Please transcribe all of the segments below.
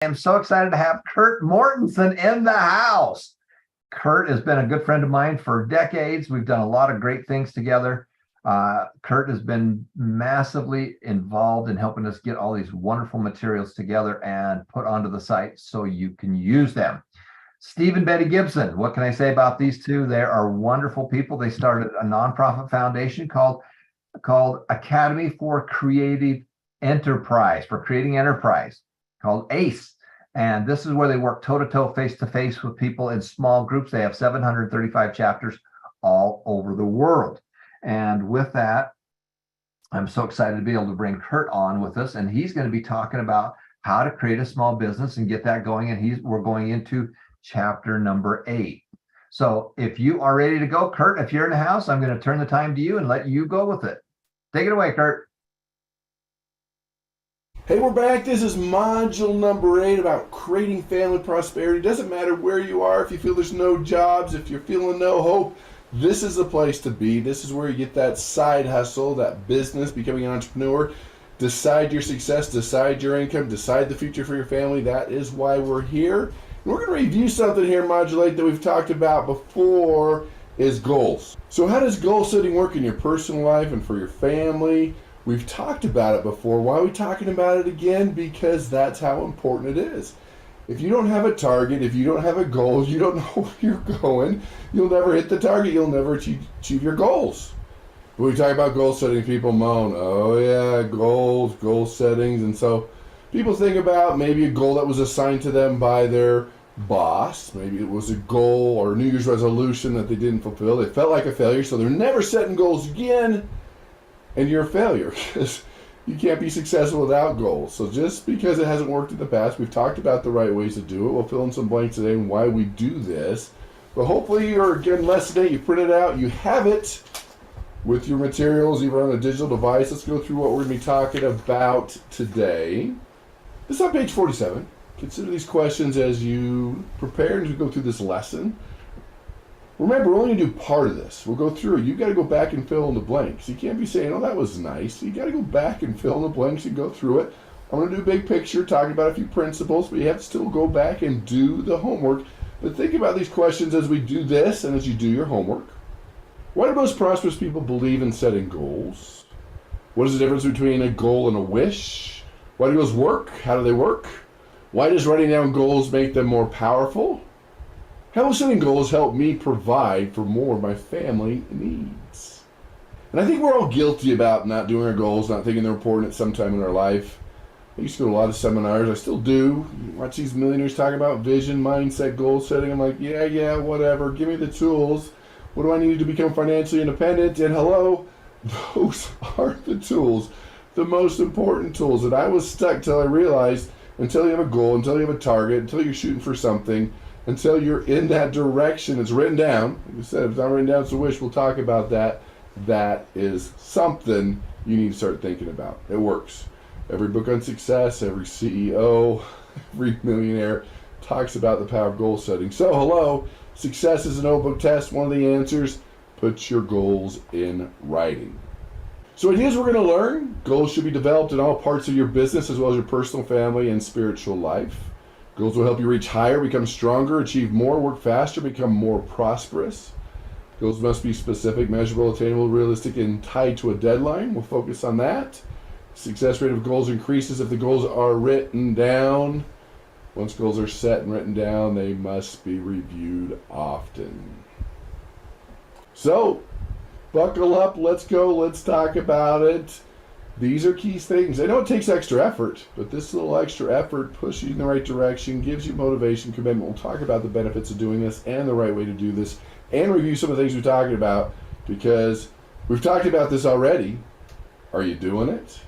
I'm so excited to have Kurt Mortensen in the house. Kurt has been a good friend of mine for decades. We've done a lot of great things together. Kurt has been massively involved in helping us get all these wonderful materials together and put onto the site so you can use them. Steve and Betty Gibson, what can I say about these two? They are wonderful people. They started a nonprofit foundation called Academy for Creative Enterprise, for Creating Enterprise, called ACE. And this is where they work toe-to-toe, face-to-face with people in small groups. They have 735 chapters all over the world. And with that, I'm so excited to be able to bring Kurt on with us. And he's going to be talking about how to create a small business and get that going. And we're going into chapter number 8. So if you are ready to go, Kurt, if you're in the house, I'm going to turn the time to you and let you go with it. Take it away, Kurt. Hey, we're back. This is module number 8 about creating family prosperity. It doesn't matter where you are, if you feel there's no jobs, if you're feeling no hope, this is the place to be. This is where you get that side hustle, that business, becoming an entrepreneur. Decide your success, decide your income, decide the future for your family. That is why we're here. And we're going to review something here in module 8 that we've talked about before, is goals. So how does goal setting work in your personal life and for your family? We've talked about it before. Why are we talking about it again? Because that's how important it is. If you don't have a target, if you don't have a goal, you don't know where you're going, you'll never hit the target, you'll never achieve your goals. When we talk about goal setting, people moan, oh yeah, goals, goal settings. And so people think about maybe a goal that was assigned to them by their boss. Maybe it was a goal or a New Year's resolution that they didn't fulfill. They felt like a failure, so they're never setting goals again. And you're a failure because you can't be successful without goals. So just because it hasn't worked in the past, we've talked about the right ways to do it. We'll fill in some blanks today and why we do this. But hopefully you're getting lesson 8, you print it out, you have it with your materials, even on a digital device. Let's go through what we're going to be talking about today. This is on page 47. Consider these questions as you prepare and you go through this lesson. Remember, we're only going to do part of this. We'll go through it. You've got to go back and fill in the blanks. You can't be saying, oh, that was nice. You got to go back and fill in the blanks and go through it. I'm going to do a big picture, talking about a few principles, but you have to still go back and do the homework. But think about these questions as we do this and as you do your homework. Why do most prosperous people believe in setting goals? What is the difference between a goal and a wish? Why do goals work? How do they work? Why does writing down goals make them more powerful? How will setting goals help me provide for more of my family needs? And I think we're all guilty about not doing our goals, not thinking they're important at some time in our life. I used to go to a lot of seminars. I still do. You watch these millionaires talking about vision, mindset, goal setting. I'm like, yeah, whatever. Give me the tools. What do I need to become financially independent? And hello, those are the tools, the most important tools. And I was stuck till I realized until you have a goal, until you have a target, until you're shooting for something, until you're in that direction, it's written down. Like I said, if it's not written down, it's a wish. We'll talk about that. That is something you need to start thinking about. It works. Every book on success, every CEO, every millionaire talks about the power of goal setting. So, hello, success is a notebook test. One of the answers, put your goals in writing. So ideas we're going to learn. Goals should be developed in all parts of your business as well as your personal, family, and spiritual life. Goals will help you reach higher, become stronger, achieve more, work faster, become more prosperous. Goals must be specific, measurable, attainable, realistic, and tied to a deadline. We'll focus on that. Success rate of goals increases if the goals are written down. Once goals are set and written down, they must be reviewed often. So, buckle up, let's go, let's talk about it. These are key things. I know it takes extra effort, but this little extra effort pushes you in the right direction, gives you motivation, commitment. We'll talk about the benefits of doing this and the right way to do this and review some of the things we're talking about because we've talked about this already. Are you doing it?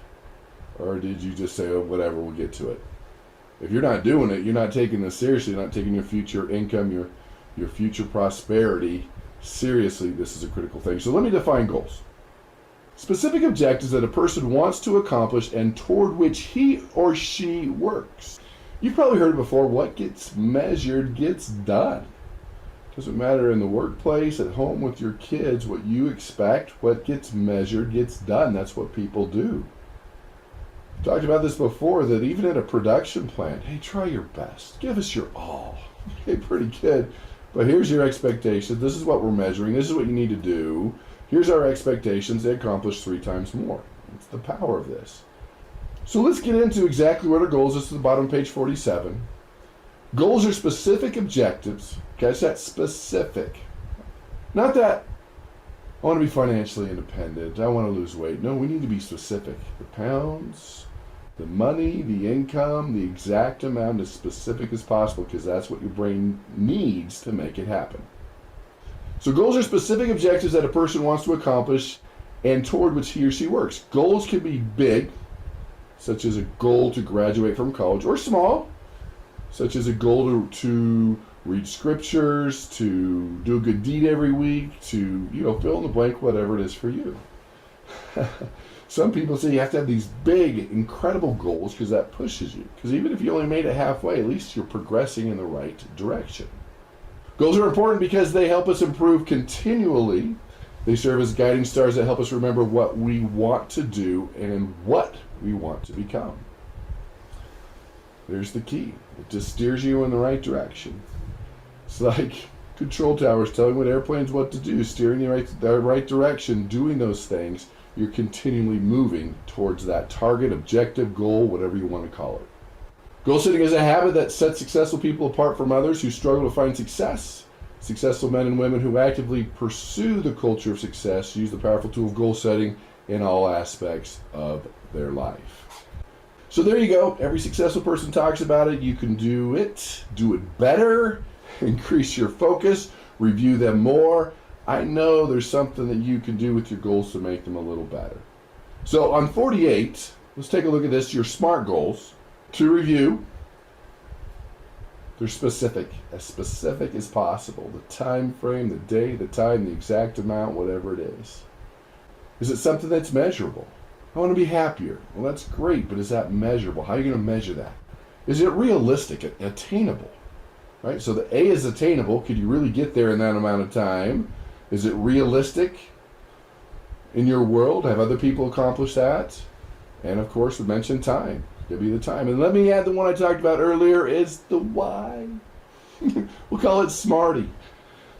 Or did you just say, oh, whatever, we'll get to it? If you're not doing it, you're not taking this seriously, you're not taking your future income, your future prosperity seriously. This is a critical thing. So let me define goals. Specific objectives that a person wants to accomplish and toward which he or she works. You've probably heard it before, what gets measured gets done. Doesn't matter in the workplace, at home with your kids, what you expect, what gets measured gets done. That's what people do. Talked about this before, that even at a production plant, hey, try your best. Give us your all. Okay, pretty good. But here's your expectation. This is what we're measuring. This is what you need to do. Here's our expectations. They accomplish 3 times more. It's the power of this. So let's get into exactly what our goals. This is the bottom of page 47. Goals are specific objectives. Catch that? Specific. Not that I want to be financially independent. I want to lose weight. No, we need to be specific. The pounds, the money, the income, the exact amount, as specific as possible, because that's what your brain needs to make it happen. So goals are specific objectives that a person wants to accomplish and toward which he or she works. Goals can be big, such as a goal to graduate from college, or small, such as a goal to read scriptures, to do a good deed every week, to, fill in the blank, whatever it is for you. Some people say you have to have these big, incredible goals because that pushes you. Because even if you only made it halfway, at least you're progressing in the right direction. Goals are important because they help us improve continually. They serve as guiding stars that help us remember what we want to do and what we want to become. There's the key. It just steers you in the right direction. It's like control towers telling what airplanes what to do, steering the right direction, doing those things. You're continually moving towards that target, objective, goal, whatever you want to call it. Goal setting is a habit that sets successful people apart from others who struggle to find success. Successful men and women who actively pursue the culture of success use the powerful tool of goal setting in all aspects of their life. So there you go. Every successful person talks about it. You can do it better, increase your focus, review them more. I know there's something that you can do with your goals to make them a little better. So on 48, let's take a look at this, your SMART goals. To review, they're specific as possible. The time frame, the day, the time, the exact amount, whatever it is. Is it something that's measurable? I want to be happier. Well, that's great, but is that measurable? How are you going to measure that? Is it realistic, attainable? Right? So the A is attainable. Could you really get there in that amount of time? Is it realistic in your world? Have other people accomplished that? And of course, we mentioned time. Could be the time. And let me add the one I talked about earlier is the why. We'll call it SMARTY.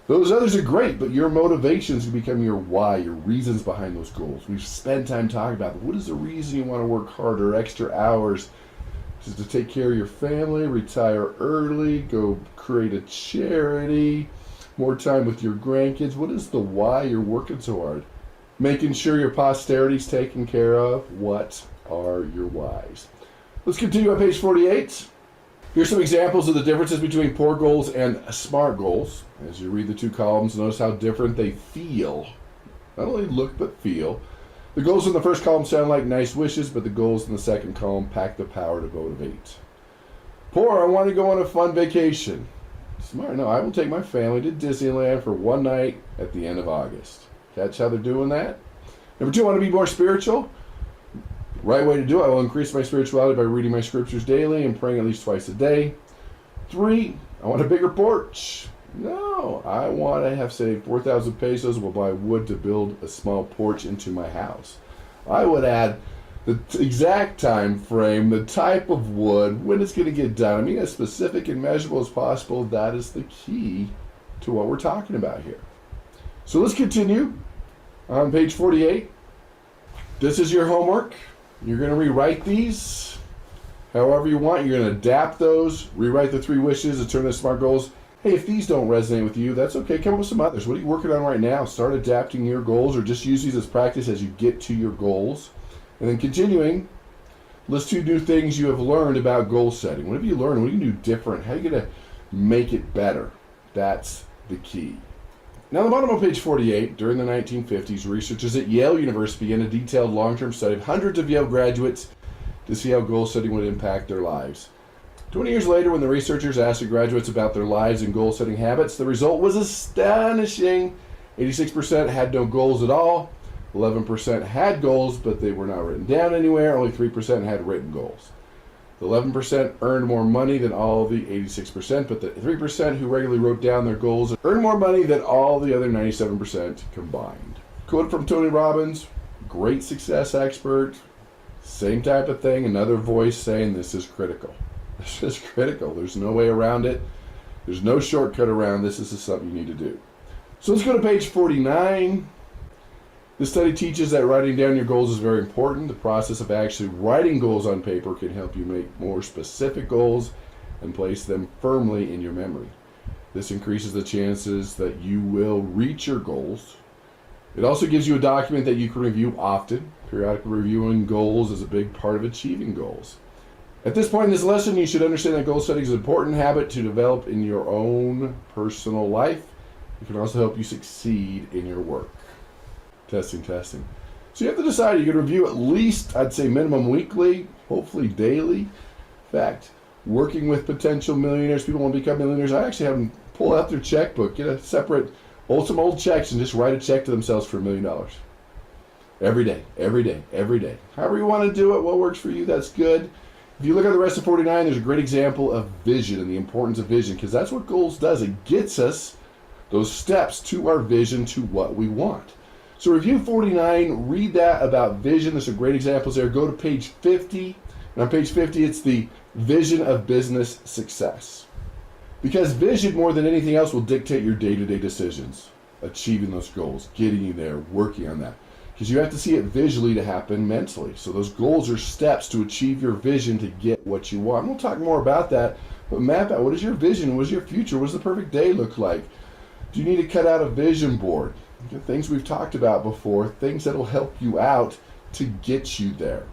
Those others are great, but your motivations will become your why, your reasons behind those goals. We've spent time talking about what is the reason you want to work harder, extra hours. Is it to take care of your family, retire early, go create a charity, more time with your grandkids? What is the why you're working so hard? Making sure your posterity's taken care of. What are your whys? Let's continue on page 48. Here's some examples of the differences between poor goals and SMART goals. As you read the 2 columns, notice how different they feel. Not only look, but feel. The goals in the first column sound like nice wishes, but the goals in the second column pack the power to motivate. Poor, I want to go on a fun vacation. SMART, no, I will take my family to Disneyland for one night at the end of August. Catch how they're doing that? Number 2, I want to be more spiritual. Right way to do it, I will increase my spirituality by reading my scriptures daily and praying at least twice a day. 3, I want a bigger porch. No, I want to have saved 4,000 pesos. Will buy wood to build a small porch into my house. I would add the exact time frame, the type of wood, when it's going to get done. I mean, as specific and measurable as possible. That is the key to what we're talking about here. So let's continue on page 48. This is your homework. You're going to rewrite these however you want. You're going to adapt those, rewrite the 3 wishes, and turn the SMART goals. Hey, if these don't resonate with you, that's okay. Come up with some others. What are you working on right now? Start adapting your goals, or just use these as practice as you get to your goals. And then continuing, list 2 new things you have learned about goal setting. What have you learned? What are you going to do different? How are you going to make it better? That's the key. Now, on the bottom of page 48, during the 1950s, researchers at Yale University began a detailed long-term study of hundreds of Yale graduates to see how goal setting would impact their lives. 20 years later, when the researchers asked the graduates about their lives and goal-setting habits, the result was astonishing. 86% had no goals at all. 11% had goals, but they were not written down anywhere. Only 3% had written goals. The 11% earned more money than all the 86%, but the 3% who regularly wrote down their goals earned more money than all the other 97% combined. Quote from Tony Robbins, great success expert, Same type of thing, another voice saying this is critical. This is critical. There's no way around it. There's no shortcut around this. This is something you need to do. So let's go to page 49. This study teaches that writing down your goals is very important. The process of actually writing goals on paper can help you make more specific goals and place them firmly in your memory. This increases the chances that you will reach your goals. It also gives you a document that you can review often. Periodically reviewing goals is a big part of achieving goals. At this point in this lesson, you should understand that goal setting is an important habit to develop in your own personal life. It can also help you succeed in your work. Testing. So you have to decide, you're going to review at least, I'd say minimum weekly, hopefully daily. In fact, working with potential millionaires, people want to become millionaires, I actually have them pull out their checkbook, get a separate, some old checks and just write a check to themselves for $1 million. Every day. However you want to do it, what works for you, that's good. If you look at the rest of 49, there's a great example of vision and the importance of vision, because that's what goals does. It gets us those steps to our vision, to what we want. So review 49, read that about vision. There's some great examples there. Go to page 50. And on page 50, it's the vision of business success. Because vision, more than anything else, will dictate your day-to-day decisions, achieving those goals, getting you there, working on that. Because you have to see it visually to happen mentally. So those goals are steps to achieve your vision to get what you want. We'll talk more about that, but map out, what is your vision? What is your future? What does the perfect day look like? Do you need to cut out a vision board? Things we've talked about before, things that will help you out to get you there.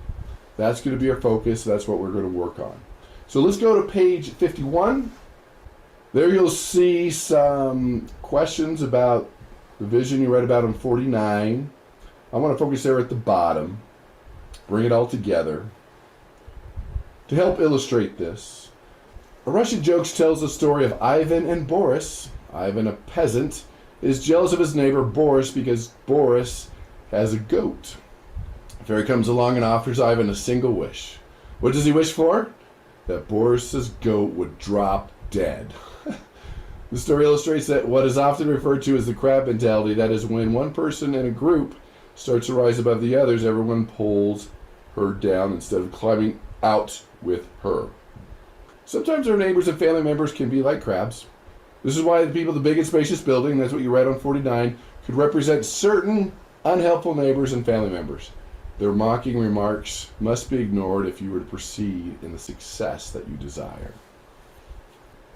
That's going to be our focus. That's what we're going to work on. So let's go to page 51. There you'll see some questions about the vision you read about in 49. I want to focus there at the bottom. Bring it all together. To help illustrate this, a Russian joke tells the story of Ivan and Boris. Ivan, a peasant, is jealous of his neighbor Boris because Boris has a goat. A fairy comes along and offers Ivan a single wish. What does he wish for? That Boris's goat would drop dead. The story illustrates that what is often referred to as the crab mentality, that is, when one person in a group starts to rise above the others, everyone pulls her down instead of climbing out with her. Sometimes our neighbors and family members can be like crabs. This is why the people in the big and spacious building, that's what you read on 49, could represent certain unhelpful neighbors and family members. Their mocking remarks must be ignored if you were to proceed in the success that you desire.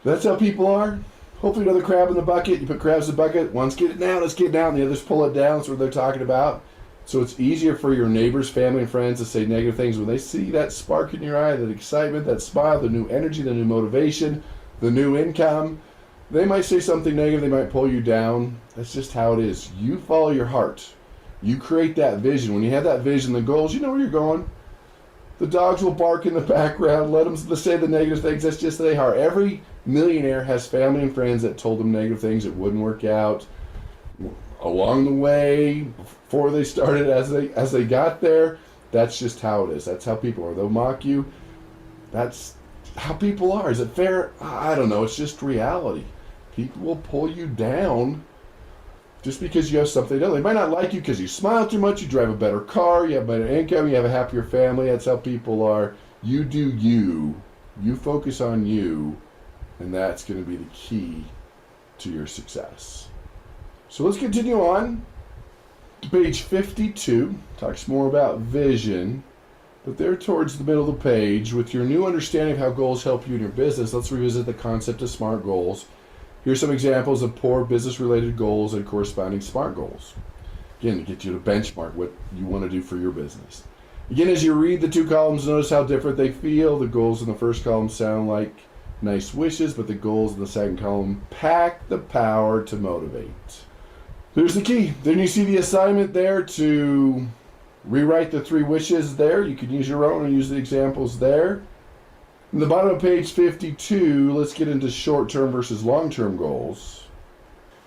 That's how people are. Hopefully another crab in the bucket. You put crabs in the bucket. One's get it down, let's get it down. The others pull it down. That's what they're talking about. So it's easier for your neighbors, family, and friends to say negative things when they see that spark in your eye, that excitement, that smile, the new energy, the new motivation, the new income. They might say something negative. They might pull you down. That's just how it is. You follow your heart. You create that vision. When you have that vision, the goals, you know where you're going. The dogs will bark in the background. Let them say the negative things. That's just they are. Every millionaire has family and friends that told them negative things that wouldn't work out along the way, before they started, as they got there. That's just how it is. That's how people are. They'll mock you. That's how people are. Is it fair? I don't know. It's just reality. People will pull you down just because you have something else. They might not like you because you smile too much, you drive a better car, you have better income, you have a happier family. That's how people are. You do you. You focus on you, and that's going to be the key to your success. So let's continue on to page 52. Talks more about vision. But there towards the middle of the page, with your new understanding of how goals help you in your business, let's revisit the concept of SMART goals. Here's some examples of poor business-related goals and corresponding SMART goals. Again, to get you to benchmark what you want to do for your business. Again, as you read the two columns, notice how different they feel. The goals in the first column sound like nice wishes, but the goals in the second column pack the power to motivate. Here's the key. Then you see the assignment there to rewrite the 3 wishes there. You can use your own and use the examples there. In the bottom of page 52, let's get into short-term versus long-term goals.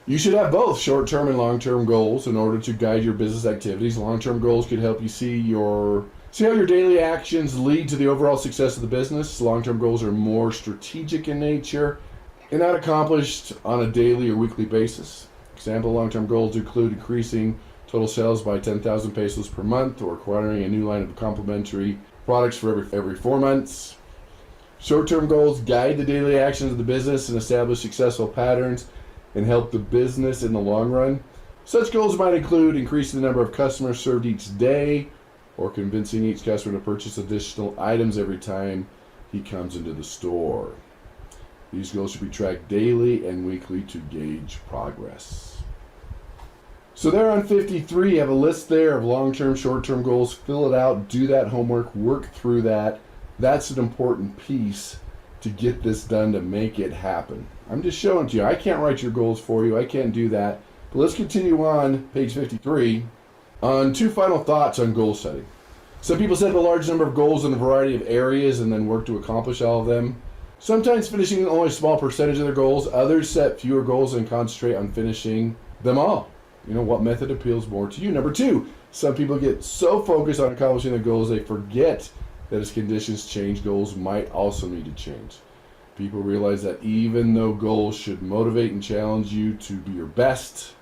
You should have both short-term and long-term goals in order to guide your business activities. Long-term goals could help you see how your daily actions lead to the overall success of the business. Long-term goals are more strategic in nature and not accomplished on a daily or weekly basis. Example long-term goals include increasing total sales by 10,000 pesos per month, or acquiring a new line of complementary products for every 4 months. Short-term goals guide the daily actions of the business and establish successful patterns and help the business in the long run. Such goals might include increasing the number of customers served each day, or convincing each customer to purchase additional items every time he comes into the store. These goals should be tracked daily and weekly to gauge progress. So there on 53, you have a list there of long-term, short-term goals. Fill it out, do that homework, work through that. That's an important piece to get this done, to make it happen. I'm just showing to you. I can't write your goals for you. I can't do that. But let's continue on page 53 on 2 final thoughts on goal setting. Some people set a large number of goals in a variety of areas and then work to accomplish all of them. Sometimes finishing only a small percentage of their goals. Others set fewer goals and concentrate on finishing them all. What method appeals more to you? Number 2, some people get so focused on accomplishing their goals they forget that as conditions change, goals might also need to change. People realize that even though goals should motivate and challenge you to be your best,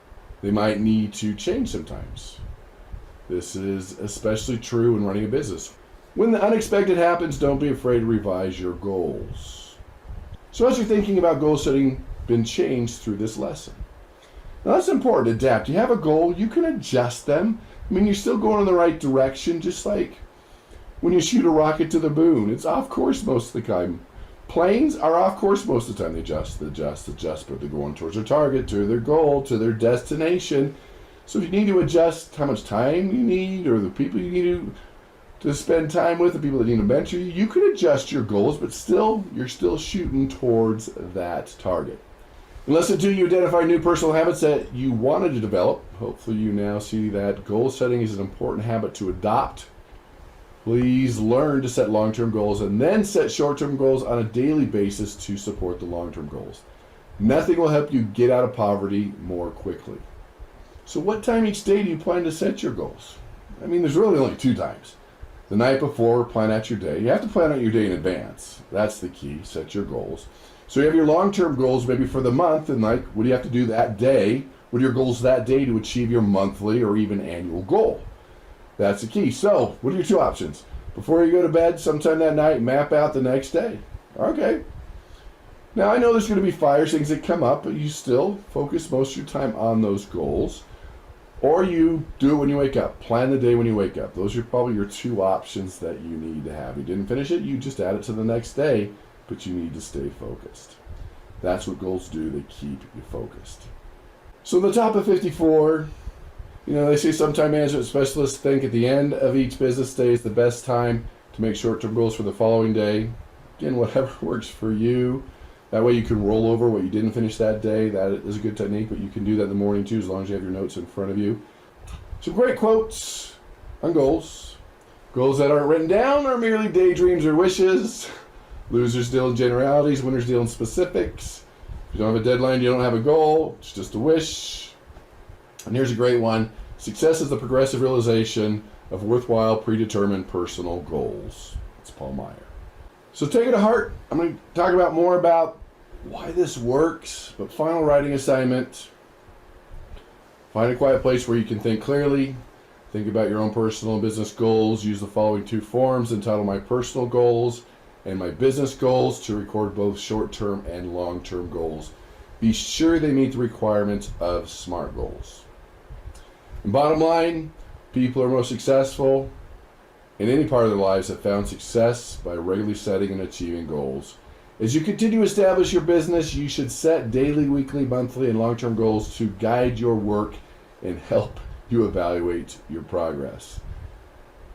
they might need to change sometimes. This is especially true when running a business. When the unexpected happens, don't be afraid to revise your goals. So as you're thinking about goal setting, been changed through this lesson. Now that's important, adapt. You have a goal, you can adjust them. You're still going in the right direction, just like when you shoot a rocket to the moon. It's off course most of the time. Planes are off course most of the time. They adjust, but they're going towards their target, to their goal, to their destination. So if you need to adjust how much time you need, or the people you need to spend time with, the people that need to mentor you, you can adjust your goals, but you're still shooting towards that target. In lesson 2, you identify new personal habits that you wanted to develop. Hopefully you now see that goal setting is an important habit to adopt. Please learn to set long-term goals and then set short-term goals on a daily basis to support the long-term goals. Nothing will help you get out of poverty more quickly. So what time each day do you plan to set your goals? There's really only 2 times. The night before, plan out your day. You have to plan out your day in advance. That's the key. Set your goals. So you have your long-term goals maybe for the month, and what do you have to do that day? What are your goals that day to achieve your monthly or even annual goal? That's the key. So what are your 2 options? Before you go to bed, sometime that night, map out the next day. Okay. Now I know there's going to be things that come up, but you still focus most of your time on those goals. Or you do it when you wake up. Plan the day when you wake up. Those are probably your 2 options that you need to have. You didn't finish it, you just add it to the next day, but you need to stay focused. That's what goals do. They keep you focused. So the top of 54, they say some time management specialists think at the end of each business day is the best time to make short-term goals for the following day. Again, whatever works for you. That way you can roll over what you didn't finish that day. That is a good technique, but you can do that in the morning too, as long as you have your notes in front of you. Some great quotes on goals. Goals that aren't written down are merely daydreams or wishes. Losers deal in generalities, winners deal in specifics. If you don't have a deadline, you don't have a goal. It's just a wish. And here's a great one. Success is the progressive realization of worthwhile, predetermined personal goals. It's Paul Meyer. So take it to heart. I'm going to talk more about why this works, but final writing assignment. Find a quiet place where you can think clearly. Think about your own personal and business goals. Use the following 2 forms entitled My Personal Goals and My Business Goals to record both short-term and long-term goals. Be sure they meet the requirements of SMART goals. And bottom line, people are most successful in any part of their lives have found success by regularly setting and achieving goals. As you continue to establish your business, you should set daily, weekly, monthly, and long-term goals to guide your work and help you evaluate your progress.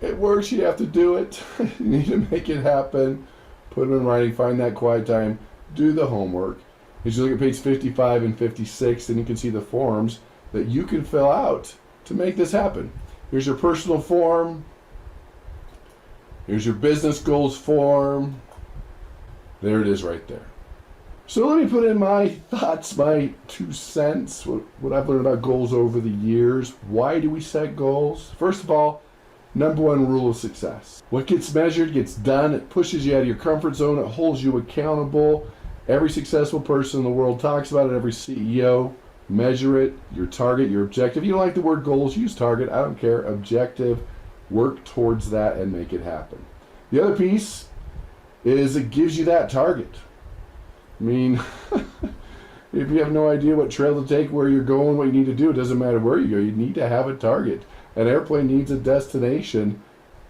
It works, you have to do it. You need to make it happen. Put it in writing, find that quiet time, do the homework. As you look at page 55 and 56, then you can see the forms that you can fill out to make this happen. Here's your personal form. Here's your business goals form. There it is right there. So let me put in my thoughts, my 2 cents, what I've learned about goals over the years. Why do we set goals? First of all, number 1 rule of success. What gets measured gets done. It pushes you out of your comfort zone. It holds you accountable. Every successful person in the world talks about it. Every CEO Measure it, your target, your objective. You don't like the word goals, use target. I don't care. Objective. Work towards that and make it happen. The other piece is it gives you that target. I mean, if you have no idea what trail to take, where you're going, what you need to do, it doesn't matter where you go. You need to have a target. An airplane needs a destination.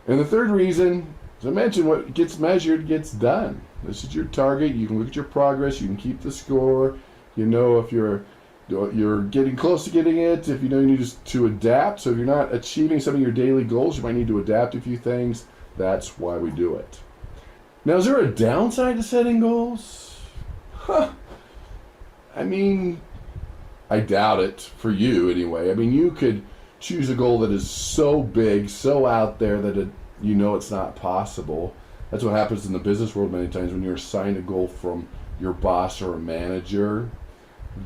And the third reason, as I mentioned, what gets measured gets done. This is your target. You can look at your progress. You can keep the score. You know if you're getting close to getting it, if you know you need to adapt. So if you're not achieving some of your daily goals, you might need to adapt a few things. That's why we do it. Now, is there a downside to setting goals? I mean, I doubt it, for you anyway. I mean, you could choose a goal that is so big, so out there that you know it's not possible. That's what happens in the business world many times when you're assigned a goal from your boss or a manager.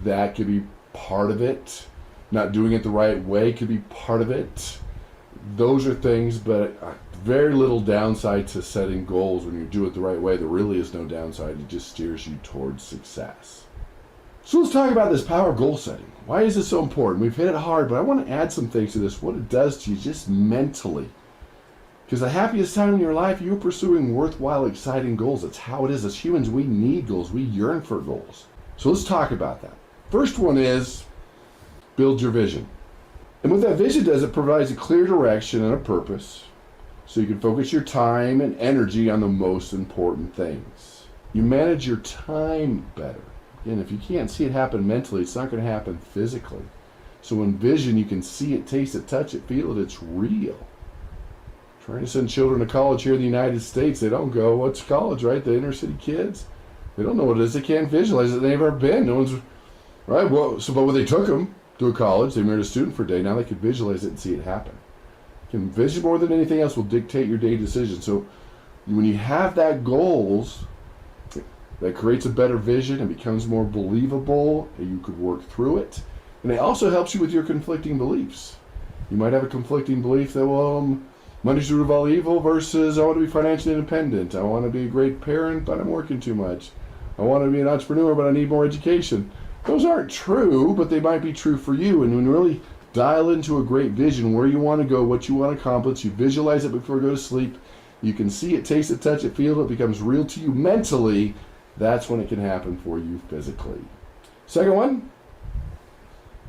That could be part of it. Not doing it the right way could be part of it. Those are things, but very little downside to setting goals when you do it the right way. There really is no downside. It just steers you towards success. So let's talk about this power goal setting. Why is this so important? We've hit it hard, but I want to add some things to this, what it does to you just mentally. Because the happiest time in your life, you're pursuing worthwhile, exciting goals. That's how it is. As humans, we need goals. We yearn for goals. So let's talk about that. First one is build your vision. And what that vision does, it provides a clear direction and a purpose so you can focus your time and energy on the most important things. You manage your time better. Again, if you can't see it happen mentally, it's not going to happen physically. So in vision, you can see it, taste it, touch it, feel it. It's real. Trying to send children to college here in the United States, they don't go, what's college, right? The inner city kids, they don't know what it is. They can't visualize it. They've never been. No one's, right? Well, so, but when they took them to a college, they married a student for a day. Now they could visualize it and see it happen. Vision more than anything else will dictate your day decisions. So when you have that goals, that creates a better vision and becomes more believable, and you could work through it. And it also helps you with your conflicting beliefs. You might have a conflicting belief that, well, money's the root of all evil versus I want to be financially independent. I want to be a great parent, but I'm working too much. I want to be an entrepreneur, but I need more education. Those aren't true, but they might be true for you. And when you really dial into a great vision, where you want to go, what you want to accomplish, you visualize it before you go to sleep, you can see it, taste it, touch it, feel it, it becomes real to you mentally, that's when it can happen for you physically. Second one,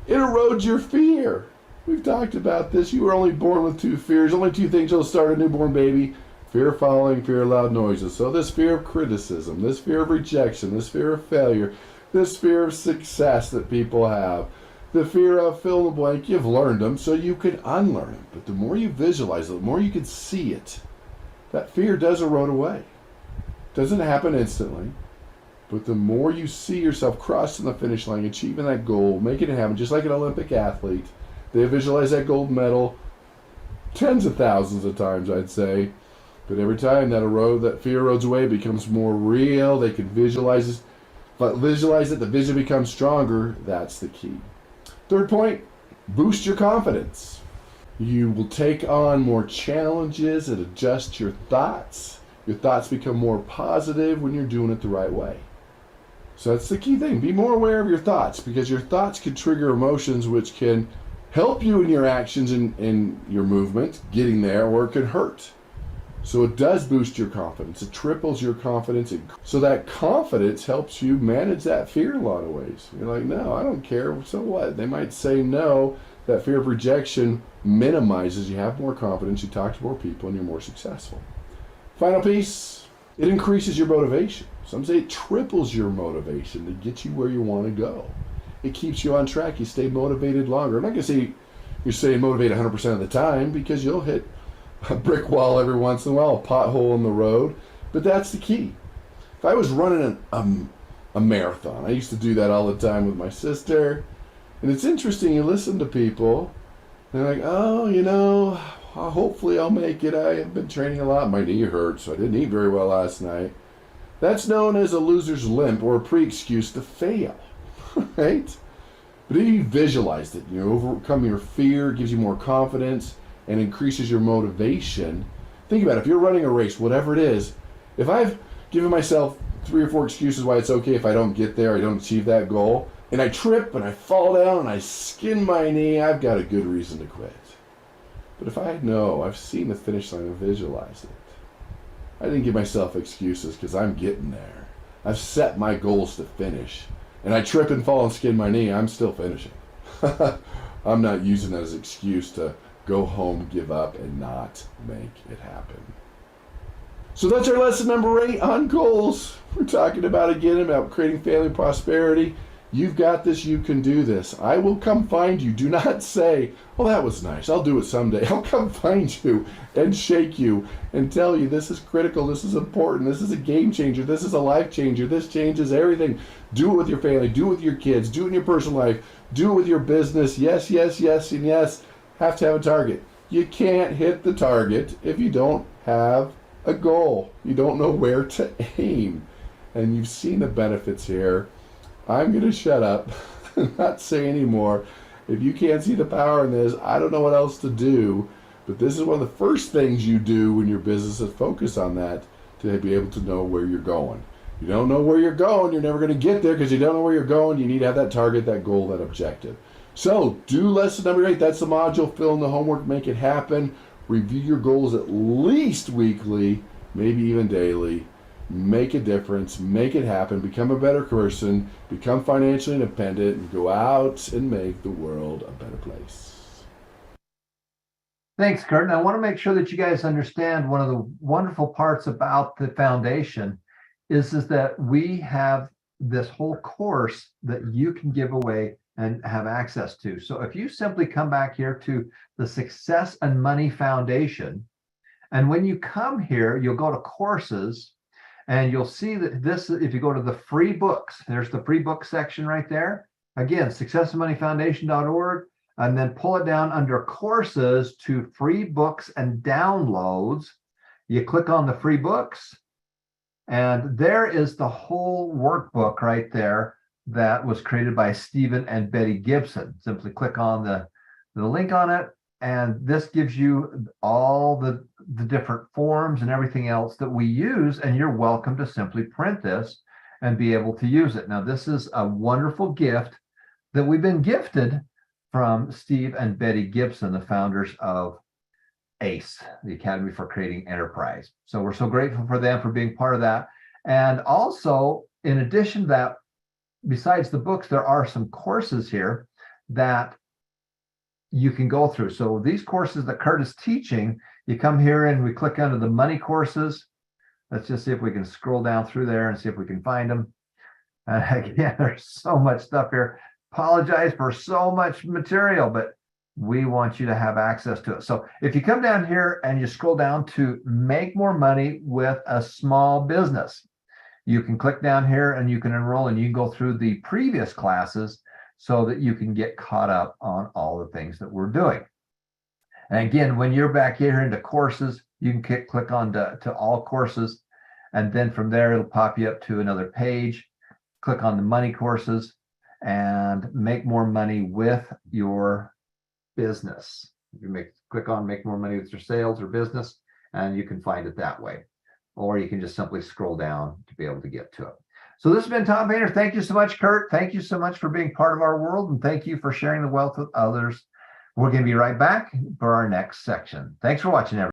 it erodes your fear. We've talked about this. You were only born with two fears. Only two things will start a newborn baby. Fear of falling, fear of loud noises. So this fear of criticism, this fear of rejection, this fear of failure, this fear of success that people have, the fear of fill in the blank, you've learned them, so you can unlearn them. But the more you visualize it, the more you can see it, that fear does erode away. It doesn't happen instantly. But the more you see yourself crossing the finish line, achieving that goal, making it happen, just like an Olympic athlete, they visualize that gold medal tens of thousands of times, I'd say. But every time that fear erodes away, it becomes more real. They can visualize it, the vision becomes stronger. That's the key. Third point, boost your confidence. You will take on more challenges and adjust your thoughts. Your thoughts become more positive when you're doing it the right way. So that's the key thing. Be more aware of your thoughts, because your thoughts can trigger emotions which can help you in your actions and in your movement, getting there, or it can hurt. So it does boost your confidence. It triples your confidence. So that confidence helps you manage that fear in a lot of ways. You're like, no, I don't care. So what? They might say no. That fear of rejection minimizes. You have more confidence. You talk to more people, and you're more successful. Final piece, it increases your motivation. Some say it triples your motivation to get you where you want to go. It keeps you on track. You stay motivated longer. I'm not going to say you're staying motivated 100% of the time, because you'll hit a brick wall every once in a while, a pothole in the road. But that's the key. If I was running a marathon, I used to do that all the time with my sister. And it's interesting, you listen to people, and they're like, oh, hopefully I'll make it. I have been training a lot. My knee hurts, so I didn't eat very well last night. That's known as a loser's limp, or a pre-excuse to fail, right? But if you visualize it, you overcome your fear, gives you more confidence, and increases your motivation. Think about it. If you're running a race, whatever it is, if I've given myself 3 or 4 excuses why it's okay if I don't get there, I don't achieve that goal, and I trip and I fall down and I skin my knee, I've got a good reason to quit. But if I know I've seen the finish line and visualized it, I didn't give myself excuses because I'm getting there. I've set my goals to finish. And I trip and fall and skin my knee, I'm still finishing. I'm not using that as an excuse to go home, give up, and not make it happen. So that's our lesson number 8 on goals. We're talking about creating family prosperity. You've got this, you can do this. I will come find you. Do not say, oh, that was nice, I'll do it someday. I'll come find you and shake you and tell you this is critical, this is important, this is a game changer, this is a life changer, this changes everything. Do it with your family, do it with your kids, do it in your personal life, do it with your business. Yes, yes, yes, and yes. Have to have a target. You can't hit the target if you don't have a goal. You don't know where to aim. And you've seen the benefits here. I'm going to shut up and not say anymore. If you can't see the power in this, I don't know what else to do. But this is one of the first things you do when your business is focused on that, to be able to know where you're going. You don't know where you're going, you're never going to get there because you don't know where you're going. You need to have that target, that goal, that objective. So do lesson number 8. That's the module. Fill in the homework, make it happen. Review your goals at least weekly, maybe even daily. Make a difference, make it happen, become a better person, become financially independent, and go out and make the world a better place. Thanks, Kurt. And I want to make sure that you guys understand one of the wonderful parts about the foundation is that we have this whole course that you can give away and have access to. So if you simply come back here to the Success and Money Foundation, and when you come here, you'll go to courses, and you'll see that this, if you go to the free books, there's the free book section right there. Again, successandmoneyfoundation.org, and then pull it down under courses to free books and downloads. You click on the free books, and there is the whole workbook right there that was created by Stephen and Betty Gibson. Simply click on the link on it, and this gives you all the different forms and everything else that we use, and you're welcome to simply print this and be able to use it. Now, this is a wonderful gift that we've been gifted from Steve and Betty Gibson, the founders of ACE, the Academy for Creating Enterprise. So we're so grateful for them for being part of that. And also, in addition to that, besides the books, there are some courses here that you can go through. So these courses that Kurt is teaching, you come here and we click under the money courses. Let's just see if we can scroll down through there and see if we can find them. Again, there's so much stuff here. Apologize for so much material, but we want you to have access to it. So if you come down here and you scroll down to make more money with a small business, you can click down here and you can enroll, and you can go through the previous classes so that you can get caught up on all the things that we're doing. And again, when you're back here into courses, you can click on to all courses, and then from there it'll pop you up to another page. Click on the money courses and make more money with your business. You can click on make more money with your sales or business, and you can find it that way. Or you can just simply scroll down to be able to get to it. So this has been Tom Painter. Thank you so much, Kurt. Thank you so much for being part of our world, and thank you for sharing the wealth with others. We're going to be right back for our next section. Thanks for watching, everyone.